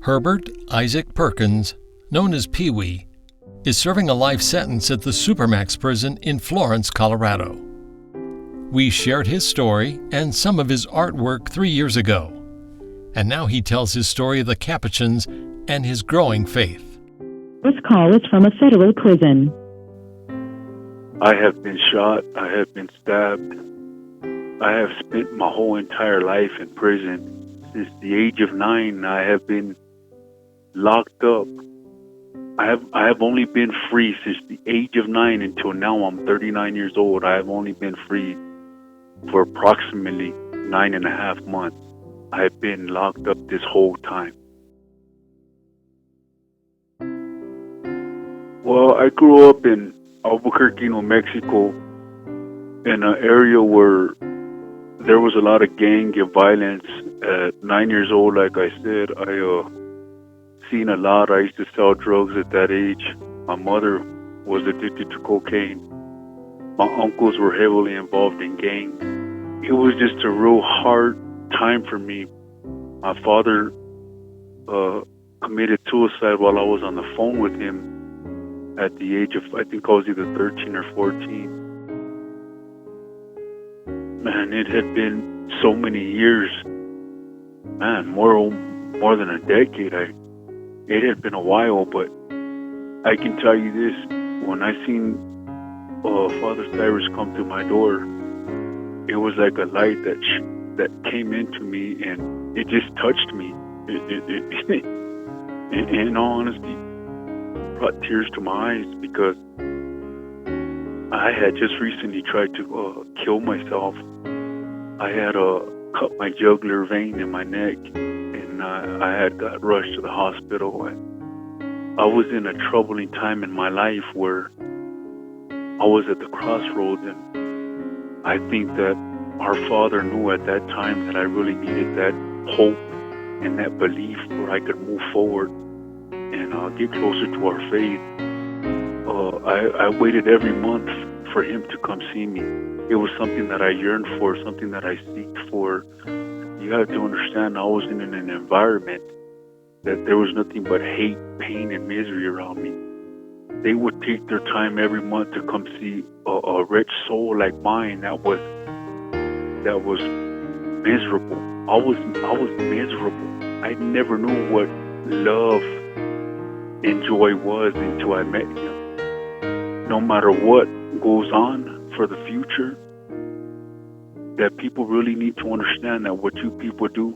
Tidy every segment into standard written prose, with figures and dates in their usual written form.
Herbert Isaac Perkins, known as Pee-wee, is serving a life sentence at the Supermax prison in Florence, Colorado. We shared his story and some of his artwork 3 years ago, and now he tells his story of the Capuchins and his growing faith. This call is from a federal prison. I have been shot. I have been stabbed. I have spent my whole entire life in prison. Since the age of 9, I have been locked up. I have only been free since the age of 9 until now. I'm 39 years old. I have only been free for approximately 9.5 months. I have been locked up this whole time. Well, I grew up in Albuquerque, New Mexico, in an area where there was a lot of gang violence. At 9 years old, like I said, I seen a lot. I used to sell drugs at that age. My mother was addicted to cocaine. My uncles were heavily involved in gangs. It was just a real hard time for me. My father committed suicide while I was on the phone with him at the age of, I think I was either 13 or 14. Man, it had been so many years. Man, more than a decade. It had been a while, but I can tell you this: when I seen Father Cyrus come through my door, it was like a light that came into me, and it just touched me. It in all honesty, brought tears to my eyes, because I had just recently tried to kill myself. I had cut my jugular vein in my neck, and I had got rushed to the hospital. And I was in a troubling time in my life where I was at the crossroads, and I think that our Father knew at that time that I really needed that hope and that belief where I could move forward and get closer to our faith. I waited every month for him to come see me. It was something that I yearned for, something that I seeked for. You have to understand, I was in an environment that there was nothing but hate, pain, and misery around me. They would take their time every month to come see a rich soul like mine that was miserable. I was miserable. I never knew what love and joy was until I met him. No matter what goes on for the future, that people really need to understand that what you people do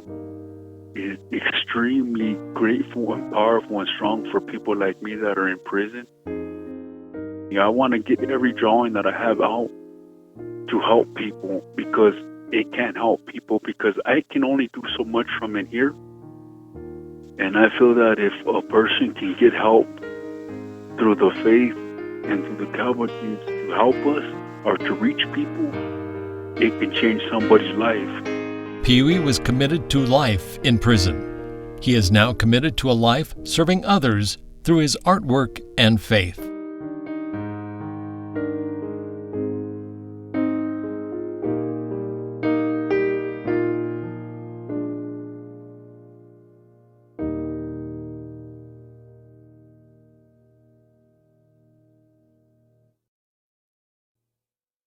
is extremely grateful and powerful and strong for people like me that are in prison. Yeah, I want to get every drawing that I have out to help people, because it can't help people, because I can only do so much from in here. And I feel that if a person can get help through the faith and through the Capuchins to help us or to reach people, it can change somebody's life. Pee-wee was committed to life in prison. He is now committed to a life serving others through his artwork and faith.